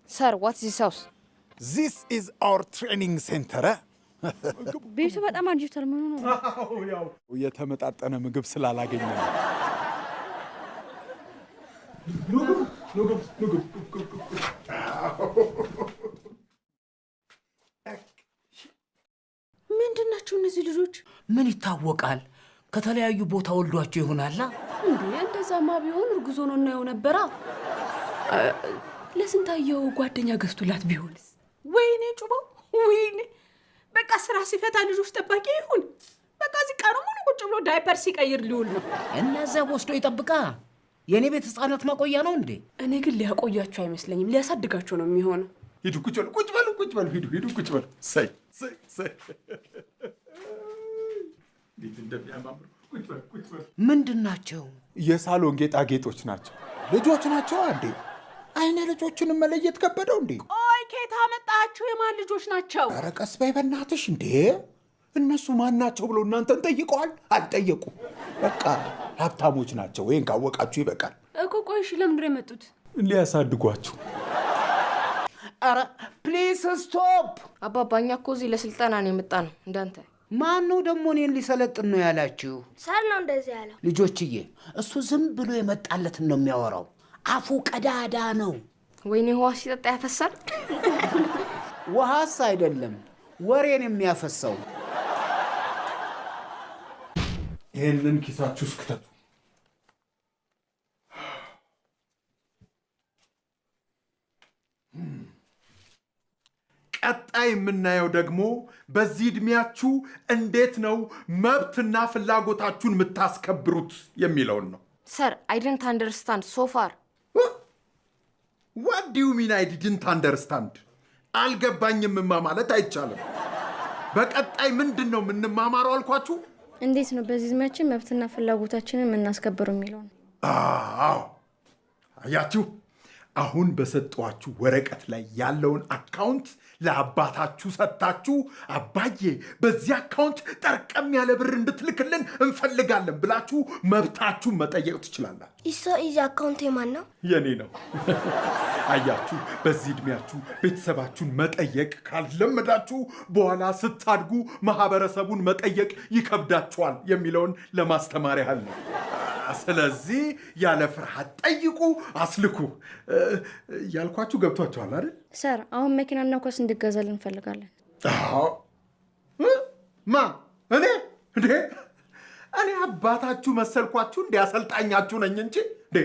Sir, what's this house? This is our training center. ቤቱ በጣም አጅቷል። ምን ነው? ያው የተመጣጠነ ምግብ ስላላገኘ ነው። ምንድናቸው እነዚህ ልጆች? ምን ይታወቃል? ከተለያዩ ቦታ ወልዷቸው ይሆናል። እንዴ እንደዛማ ቢሆን እርጉዞ ነው እና ነበር። ለስንታየው ጓደኛ ገዝቶላት ቢሆንስ? ወይኔ ጩባው፣ ወይኔ በቃ ስራ ሲፈታ ልጆች ጠባቂ ይሁን። በቃ እዚህ ቀኑ ሙሉ ቁጭ ብሎ ዳይፐር ሲቀይር ሊውል ነው። እነዛ ወስዶ ይጠብቃ። የኔ ቤት ህፃናት ማቆያ ነው እንዴ? እኔ ግን ሊያቆያቸው አይመስለኝም፣ ሊያሳድጋቸው ነው የሚሆነው። ሂዱ ቁጭ በሉ፣ ሂዱ ቁጭ በሉ። ሰይ እንዴት እንደሚያማምሩ ቁጭ በሉ። ምንድናቸው? የሳሎን ጌጣጌጦች ናቸው። ልጆች ናቸው እንዴ? አይነ ልጆቹን መለየት ከበደው እንዴ? ቆይ ከየት አመጣችሁ? የማን ልጆች ናቸው? ኧረ ቀስ በይ በእናትሽ። እንዴ እነሱ ማን ናቸው ብሎ እናንተን ጠይቀዋል? አልጠየቁም። በቃ ሀብታሞች ናቸው። ወይን ካወቃችሁ ይበቃል እኮ። ቆይ እሺ ለምንድን ነው የመጡት? ሊያሳድጓችሁ። ኧረ ፕሊዝ ስቶፕ። አባባኛ እኮ እዚህ ለስልጠና ነው የመጣ ነው እንዳንተ። ማን ነው ደግሞ እኔን ሊሰለጥን ነው ያላችሁ? ሰር ነው እንደዚህ ያለው። ልጆችዬ እሱ ዝም ብሎ የመጣለትን ነው የሚያወራው። አፉ ቀዳዳ ነው። ወይኔ ውሃ ሲጠጣ ያፈሳል። ውሃስ አይደለም ወሬን የሚያፈሰው። ይሄንን ኪሳችሁ እስክተቱ። ቀጣይ የምናየው ደግሞ በዚህ እድሜያችሁ እንዴት ነው መብትና ፍላጎታችሁን የምታስከብሩት የሚለውን ነው። Sir, I didn't understand so far. What do you mean I didn't understand? አልገባኝምማ ማለት አይቻልም። በቀጣይ ምንድን ነው የምንማማረው አልኳችሁ? እንዴት ነው በዚህ እድሜያችን መብትና ፍላጎታችንን የምናስከብረው የሚለው ነው። አዎ አያችሁ፣ አሁን በሰጧችሁ ወረቀት ላይ ያለውን አካውንት ለአባታችሁ ሰጥታችሁ አባዬ በዚህ አካውንት ጠርቀም ያለ ብር እንድትልክልን እንፈልጋለን ብላችሁ መብታችሁን መጠየቅ ትችላላችሁ። ኢሶ ኢዚ አካውንት የማን ነው? የኔ ነው። አያችሁ፣ በዚህ እድሜያችሁ ቤተሰባችሁን መጠየቅ ካልለመዳችሁ በኋላ ስታድጉ ማህበረሰቡን መጠየቅ ይከብዳችኋል የሚለውን ለማስተማር ያህል ነው። ስለዚህ ያለ ፍርሃት ጠይቁ፣ አስልኩ ያልኳችሁ ገብቷችኋል አይደል? ሰር አሁን መኪናና ኳስ እንድገዛልን እንፈልጋለን። ማ እኔ እኔ አባታችሁ መሰልኳችሁ? እንዴ አሰልጣኛችሁ ነኝ እንጂ እንዴ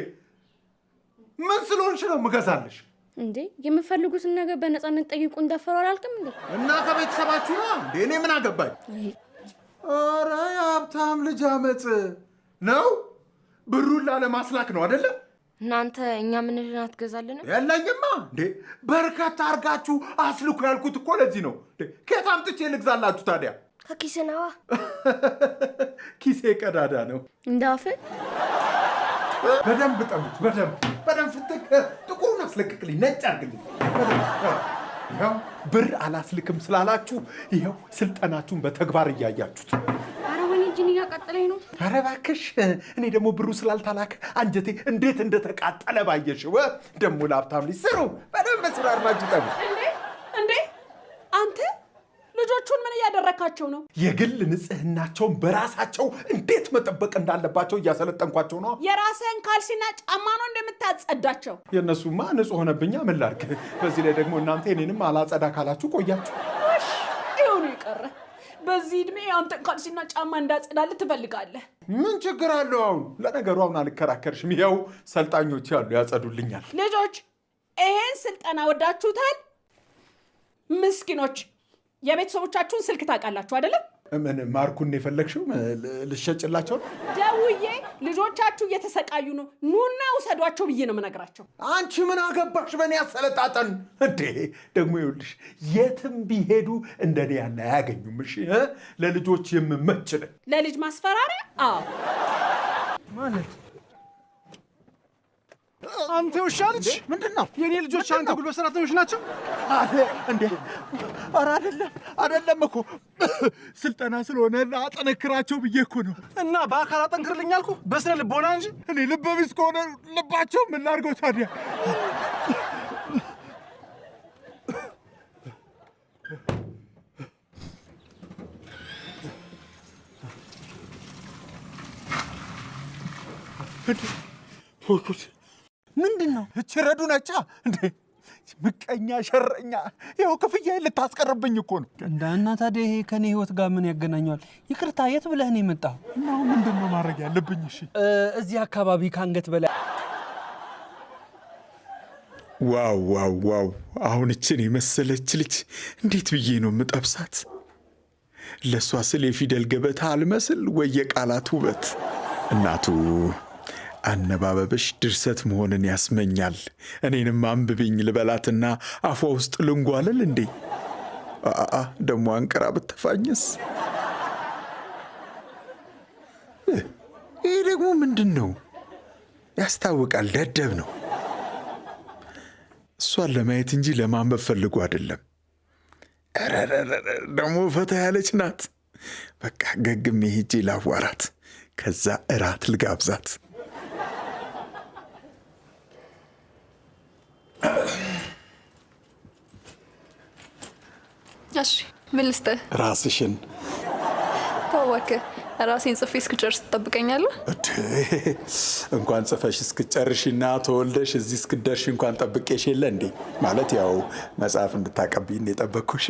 ምን ስለሆንሽ ነው ምገዛልሽ? እንዴ የምፈልጉትን ነገር በነፃነት ጠይቁ እንዳፈሩ አላልክም እንዴ? እና ከቤተሰባችሁ ነው እንዴ? እኔ ምን አገባኝ? ኧረ የሀብታም ልጅ አመፅ ነው። ብሩን ላለማስላክ ነው አይደለ? እናንተ እኛ ምንልን አትገዛልን? የለኝማ እንዴ በርካታ አርጋችሁ አስልኩ ያልኩት እኮ ለዚህ ነው። ከየት አምጥቼ ልግዛላችሁ ታዲያ? ከኪስ ነዋ። ኪሴ ቀዳዳ ነው። እንዳፈ በደንብ ጠሙት። በደንብ ፍትክ። ጥቁሩን አስለቅቅልኝ፣ ነጭ አርግልኝ። ይኸው ብር አላስልክም ስላላችሁ ይኸው ስልጠናችሁን በተግባር እያያችሁት። ጂኒ ያቃጠለኝ ነው። ኧረ እባክሽ፣ እኔ ደግሞ ብሩ ስላልታላክ አንጀቴ እንዴት እንደተቃጠለ ባየሽው። ደግሞ ለሀብታም ልጅ ስሩ፣ በደንብ ስራ አርማችሁ ጠቡ። እንዴ አንተ ልጆቹን ምን እያደረካቸው ነው? የግል ንጽህናቸውን በራሳቸው እንዴት መጠበቅ እንዳለባቸው እያሰለጠንኳቸው ነው። የራስህን ካልሲና ጫማ ነው እንደምታጸዳቸው። የእነሱማ ንጹህ ሆነብኛ፣ ምን ላድርግ? በዚህ ላይ ደግሞ እናንተ እኔንም አላጸዳ ካላችሁ ቆያችሁ። ይሁን ይቀረ። በዚህ እድሜ አንተን ካልሲና ጫማ እንዳጸዳልህ ትፈልጋለህ? ምን ችግር አለው? አሁን ለነገሩ አሁን አልከራከርሽም። ይኸው ሰልጣኞች ያሉ ያጸዱልኛል። ልጆች ይሄን ስልጠና ወዳችሁታል? ምስኪኖች የቤተሰቦቻችሁን ስልክ ታውቃላችሁ አይደለም? ምን ማርኩን የፈለግሽው? ልሸጭላቸው ነው? ደውዬ ልጆቻችሁ እየተሰቃዩ ነው፣ ኑና ውሰዷቸው ብዬ ነው የምነግራቸው። አንቺ ምን አገባሽ በእኔ ያሰለጣጠን እንዴ? ደግሞ ይኸውልሽ የትም ቢሄዱ እንደኔ ያለ አያገኙም። እሺ ለልጆች የምመች ነኝ። ለልጅ ማስፈራሪያ? አዎ ማለት አንተ ውሻ ልጅ ምንድነው? የኔ ልጆች አንተ ጉልበት ሰራተኞች ናቸው እንዴ? ኧረ አይደለም እኮ ስልጠና ስለሆነ አጠነክራቸው ብዬ እኮ ነው። እና በአካል አጠንክርልኝ አልኩ በስነ ልቦና እንጂ። እኔ ልበ ቢስ ከሆነ ልባቸው ምን ላድርገው ታዲያ? ምንድን ነው? ረዱ ነጫ እንዴ? ምቀኛ ሸረኛ፣ ይኸው ክፍያ ልታስቀርብኝ እኮ ነው። እና ታዲያ ይሄ ከኔ ህይወት ጋር ምን ያገናኘዋል? ይቅርታ፣ የት ብለህ ነው የመጣው? እና ምንድን ነው ማድረግ ያለብኝ? እሺ፣ እዚህ አካባቢ ከአንገት በላይ። ዋው ዋው ዋው! አሁን እችን የመሰለች ልጅ እንዴት ብዬ ነው የምጠብሳት? ለእሷ ስል የፊደል ገበታ አልመስል ወይ የቃላት ውበት። እናቱ አነባበብሽ ድርሰት መሆንን ያስመኛል፣ እኔንም አንብብኝ ልበላትና አፏ ውስጥ ልንጓለል እንዴ? ደሞ አንቀራ ብትፋኝስ? ይህ ደግሞ ምንድን ነው? ያስታውቃል፣ ደደብ ነው። እሷን ለማየት እንጂ ለማንበብ ፈልጎ አይደለም። ደግሞ ፈታ ያለች ናት። በቃ ገግሜ ሄጄ ላዋራት፣ ከዛ እራት ልጋብዛት። እሺ፣ ምን ልስጥህ? ራስሽን። ታወከ ራሴን ጽፌ እስክጨርስ ትጠብቀኛለህ? እንኳን ጽፈሽ እስክጨርሽና ተወልደሽ እዚህ እስክደርሽ እንኳን ጠብቄሽ የለ እንዴ? ማለት ያው መጽሐፍ እንድታቀብይን የጠበቅኩሽ።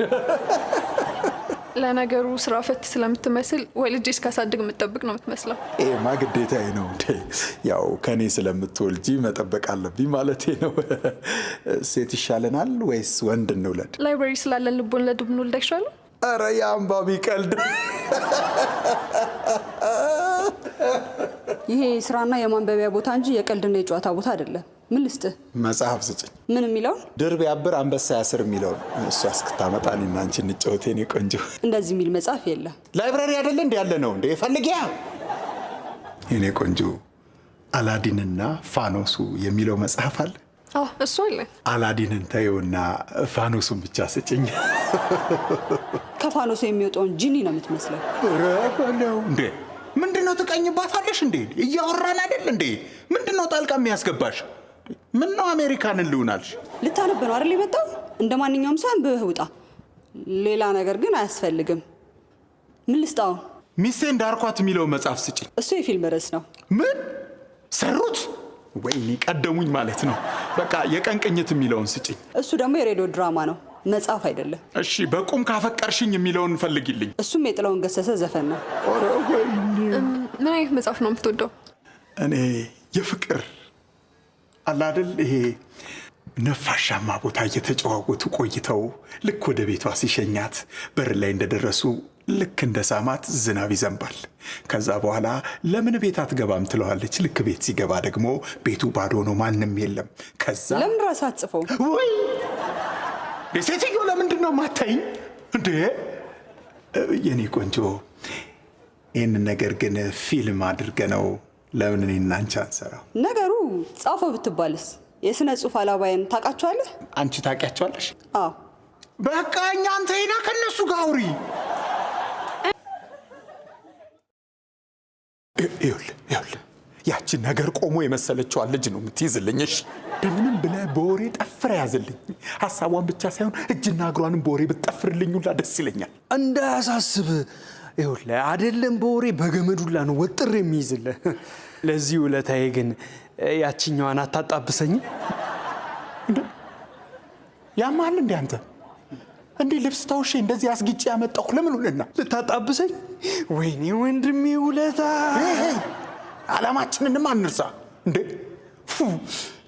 ለነገሩ ስራ ፈት ስለምትመስል ወልጄ እስካሳድግ የምጠብቅ ነው የምትመስለው። ይሄማ ግዴታዬ ነው እንዴ? ያው ከኔ ስለምትወልጂ መጠበቅ አለብኝ ማለቴ ነው። ሴት ይሻለናል ወይስ ወንድ እንውለድ? ላይብረሪ ስላለን ልቦን ለዱብ እንውልድ አይሻልም? ኧረ የአንባቢ ቀልድ። ይሄ የስራና የማንበቢያ ቦታ እንጂ የቀልድና የጨዋታ ቦታ አይደለም። ምን ልስጥህ? መጽሐፍ ስጭኝ። ምን የሚለውን? ድር ቢያብር አንበሳ ያስር የሚለውን። እሷ እስክታመጣ እኔና አንቺ እንጫወት የኔ ቆንጆ። እንደዚህ የሚል መጽሐፍ የለም። ላይብረሪ አይደለ እንዲ ያለ ነው እንዴ? ፈልጊያ የኔ ቆንጆ። አላዲንና ፋኖሱ የሚለው መጽሐፍ አለ። እሱ አለ። አላዲንን ተይውና ፋኖሱን ብቻ ስጭኝ። ከፋኖሱ የሚወጣውን ጂኒ ነው የምትመስለው። ረበለው እንዴ! ምንድነው ትቀኝባታለሽ እንዴ? እያወራን አይደል እንዴ? ምንድነው ጣልቃ የሚያስገባሽ? ምነው አሜሪካንን ልውናልሽ? ልታነብ ነው አይደል የመጣው? እንደ ማንኛውም ሰው አንብበህ ውጣ። ሌላ ነገር ግን አያስፈልግም። ምን ልስጣው? ሚስቴ እንዳርኳት የሚለው መጽሐፍ ስጭኝ። እሱ የፊልም ርዕስ ነው። ምን ሰሩት? ወይኔ ቀደሙኝ ማለት ነው። በቃ የቀን ቅኝት የሚለውን ስጭኝ። እሱ ደግሞ የሬዲዮ ድራማ ነው፣ መጽሐፍ አይደለም። እሺ በቁም ካፈቀርሽኝ የሚለውን ፈልጊልኝ። እሱም የጥላውን ገሰሰ ዘፈን ነው። ምን አይነት መጽሐፍ ነው የምትወደው? እኔ የፍቅር አላደል ይሄ ነፋሻማ ቦታ እየተጨዋወቱ ቆይተው ልክ ወደ ቤቷ ሲሸኛት በር ላይ እንደደረሱ ልክ እንደ ሳማት ዝናብ ይዘንባል። ከዛ በኋላ ለምን ቤት አትገባም ትለዋለች። ልክ ቤት ሲገባ ደግሞ ቤቱ ባዶ ነው፣ ማንም የለም። ከዛ ለምን ራስህ አትጽፈው? ወይ ሴትዮ ለምንድን ነው ማታይኝ እንዴ? የኔ ቆንጆ ይህንን ነገር ግን ፊልም አድርገ ነው ለምን እኔና አንቺ አንሰራው? ነገሩ ጻፈው ብትባልስ? የስነ ጽሁፍ አላባይን ታውቃቸዋለህ? አንቺ ታውቂያቸዋለሽ? አዎ። በቃ እኛ አንተ ሄዳ ከነሱ ጋር አውሪ። ይኸውልህ ያችን ነገር ቆሞ የመሰለችዋን ልጅ ነው የምትይዝልኝ። እሺ እንደምንም ብለህ በወሬ ጠፍረ ያዝልኝ። ሀሳቧን ብቻ ሳይሆን እጅና እግሯንም በወሬ ብትጠፍርልኝ ሁላ ደስ ይለኛል። እንዳያሳስብ። ይኸውልህ አይደለም በወሬ በገመዱላ ነው ወጥር የሚይዝልህ። ለዚህ ውለታዬ ግን ያችኛዋን አታጣብሰኝ። ያማል እንዴ አንተ? እንዲህ ልብስ ተውሼ እንደዚህ አስጊጬ ያመጣሁ ለምን ሆነና ልታጣብሰኝ? ወይኔ ወንድሜ ውለታ። ዓላማችንንም አንርሳ እንዴ።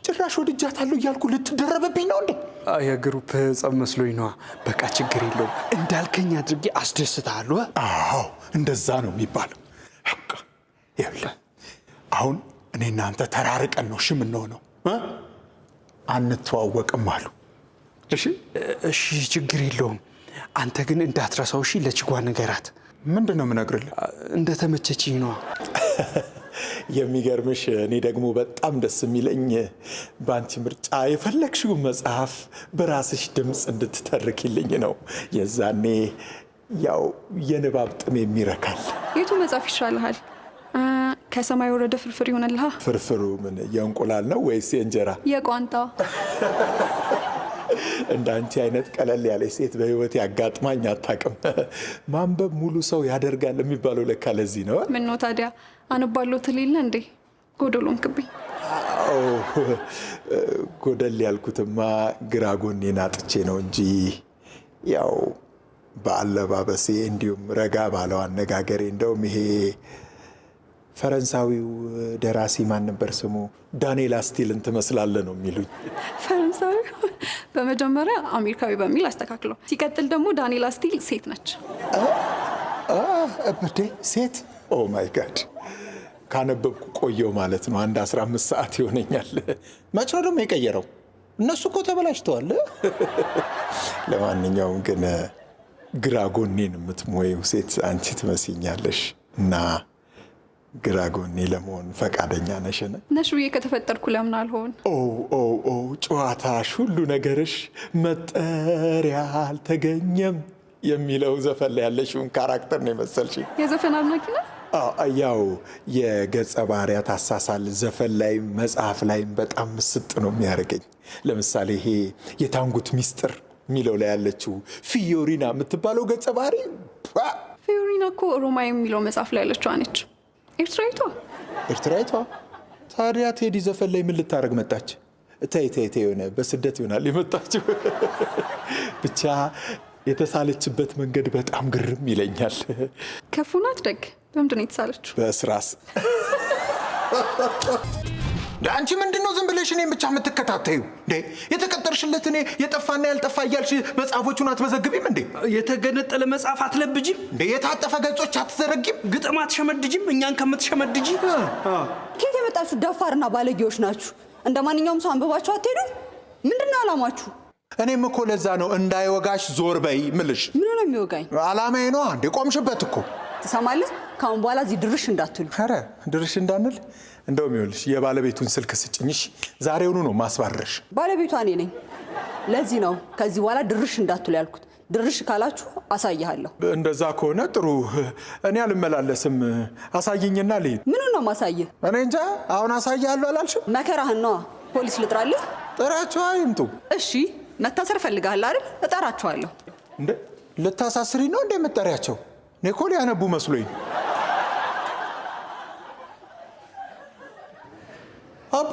ጭራሽ ወድጃታለሁ እያልኩ ልትደረበብኝ ነው እንዴ? የግሩፕ ጸብ መስሎኝ ነዋ። በቃ ችግር የለውም እንዳልከኝ አድርጌ አስደስታለሁ። አዎ እንደዛ ነው የሚባለው። በቃ ይኸውልህ አሁን እኔ እናንተ ተራርቀን ነው እሺ የምንሆነው፣ አንተዋወቅም አሉ። እሺ ችግር የለውም። አንተ ግን እንዳትረሳው እሺ። ለችጓ ንገራት። ምንድን ነው የምነግርልህ? እንደተመቸችኝ ነዋ። የሚገርምሽ እኔ ደግሞ በጣም ደስ የሚለኝ በአንቺ ምርጫ የፈለግሽው መጽሐፍ በራስሽ ድምፅ እንድትተርኪልኝ ነው። የዛኔ ያው የንባብ ጥም የሚረካል። የቱ መጽሐፍ ይሻልሃል? ከሰማይ ወረደ ፍርፍር ይሆነልሃ። ፍርፍሩ ምን የእንቁላል ነው ወይስ የእንጀራ? የቋንጣ። እንደ አንቺ አይነት ቀለል ያለች ሴት በህይወት ያጋጥማኝ አታውቅም። ማንበብ ሙሉ ሰው ያደርጋል የሚባለው ለካ ለዚህ ነው። ምን ነው ታዲያ አነባለሁ ትልል እንዴ? ጎደሎም ክብኝ። ጎደል ያልኩትማ ግራ ጎኔን አጥቼ ነው እንጂ ያው በአለባበሴ እንዲሁም ረጋ ባለው አነጋገሬ እንደውም ይሄ ፈረንሳዊው ደራሲ ማን ነበር ስሙ? ዳንኤል አስቲልን ትመስላለህ ነው የሚሉኝ። ፈረንሳዊ? በመጀመሪያ አሜሪካዊ በሚል አስተካክለው። ሲቀጥል ደግሞ ዳንኤል አስቲል ሴት ነች። እብዴ ሴት? ኦ ማይ ጋድ! ካነበብኩ ቆየው ማለት ነው። አንድ 15 ሰዓት ይሆነኛል። መቼ ነው ደግሞ የቀየረው? እነሱ እኮ ተበላሽተዋል። ለማንኛውም ግን ግራ ጎኔን የምትሞየው ሴት አንቺ ትመስኛለሽ እና ግራ ጎኔ ለመሆን ፈቃደኛ ነሽን? ነሽ ብዬ ከተፈጠርኩ ለምን አልሆን? ጨዋታሽ፣ ሁሉ ነገርሽ መጠሪያ አልተገኘም የሚለው ዘፈን ላይ ያለሽውን ካራክተር ነው የመሰልሽ። የዘፈን አድናቂ ነው? ያው የገጸ ባህሪያት አሳሳል ዘፈን ላይም መጽሐፍ ላይም በጣም ምስጥ ነው የሚያደርገኝ። ለምሳሌ ይሄ የታንጉት ሚስጥር የሚለው ላይ ያለችው ፊዮሪና የምትባለው ገጸ ባህሪ። ፊዮሪና እኮ ሮማይ የሚለው መጽሐፍ ላይ ያለችው ነች። ኤርትራዊቷ? ታዲያ ቴዲ ዘፈን ላይ ምን ልታደርግ መጣች? ተይ የሆነ በስደት ይሆናል የመጣችው። ብቻ የተሳለችበት መንገድ በጣም ግርም ይለኛል። ክፉ ናት ደግ? በምንድን ነው የተሳለችው? በስራስ። አንቺ ምንድን ነው ዝም ብለሽ እኔን ብቻ የምትከታተዩ እንዴ? የተቀጠርሽለት እኔ የጠፋና ያልጠፋ እያልሽ መጽሐፎቹን አትመዘግቢም እንዴ? የተገነጠለ መጽሐፍ አትለብጂም እንዴ? የታጠፈ ገጾች አትዘረጊም? ግጥም አትሸመድጂም? እኛን ከምትሸመድጂ። ከየት የመጣችሁ ደፋርና ባለጌዎች ናችሁ? እንደ ማንኛውም ሰው አንብባችሁ አትሄዱም? ምንድን ነው ዓላማችሁ? እኔም እኮ ለዛ ነው እንዳይወጋሽ ዞር በይ ምልሽ። ምን ነው የሚወጋኝ? ዓላማዬ ነው እንዴ? ቆምሽበት እኮ። ትሰማለህ? ካሁን በኋላ እዚህ ድርሽ እንዳትሉ። ኧረ ድርሽ እንዳንል። እንደውም ይኸውልሽ የባለቤቱን ስልክ ስጭኝሽ፣ ዛሬውኑ ነው ማስባረርሽ። ባለቤቷ እኔ ነኝ። ለዚህ ነው ከዚህ በኋላ ድርሽ እንዳትሉ ያልኩት። ድርሽ ካላችሁ አሳይሃለሁ። እንደዛ ከሆነ ጥሩ። እኔ አልመላለስም። አሳይኝና ልሂድ። ምኑን ነው ማሳይህ? እኔ እንጃ። አሁን አሳይሃለሁ አላልሽም? መከራህን ነዋ። ፖሊስ ልጥራልህ? ጥራቸው ይምጡ። እሺ መታሰር ፈልጋለህ አይደል? እጠራቸዋለሁ። እንዴ ልታሳስሪ ነው እንዴ የምትጠሪያቸው? እኔ እኮ ሊያነቡ መስሎኝ። አቡ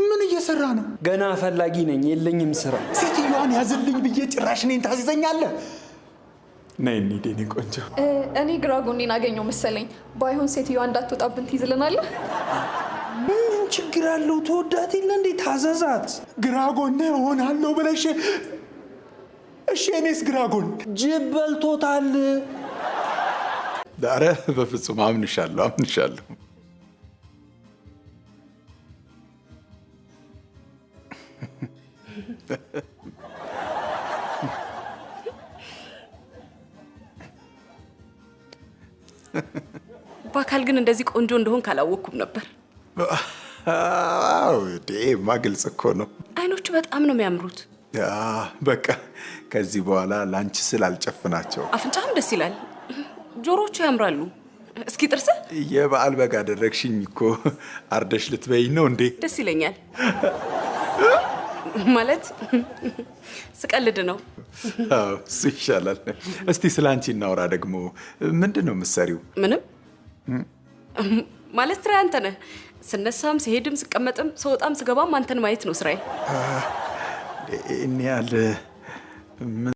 ምን እየሰራ ነው? ገና ፈላጊ ነኝ፣ የለኝም ስራ። ሴትዮዋን ያዝልኝ ብዬ ጭራሽ እኔን ታዝዘኛለህ? ነይ እንሂድ የእኔ ቆንጆ። እኔ ግራ ጎኔን አገኘው መሰለኝ። ባይሆን ሴትዮዋ እንዳትወጣብን ትይዝልናለህ? ምን ችግር አለው? ተወዳት የለ እንዴ? ታዘዛት። ግራ ጎኔ እሆናለሁ ብለሽ? እሺ እኔስ ግራ ጎን ጅብ በልቶታል። ኧረ በፍጹም አምንሻለሁ። በአካል ግን እንደዚህ ቆንጆ እንደሆን ካላወቅኩም ነበር። ማ ግልጽ እኮ ነው። አይኖቹ በጣም ነው የሚያምሩት። በቃ ከዚህ በኋላ ላንቺ ስል አልጨፍናቸው። አፍንጫም ደስ ይላል፣ ጆሮቹ ያምራሉ። እስኪ ጥርስ የበዓል በግ አደረግሽኝ እኮ። አርደሽ ልትበይኝ ነው እንዴ? ደስ ይለኛል ማለት ስቀልድ ነው። እሱ ይሻላል። እስቲ ስለ አንቺ እናውራ ደግሞ። ምንድን ነው የምትሰሪው? ምንም ማለት ስራ አንተ ነህ። ስነሳም ስሄድም ስቀመጥም ስወጣም ስገባም አንተን ማየት ነው ስራዬ። እኔ ያለ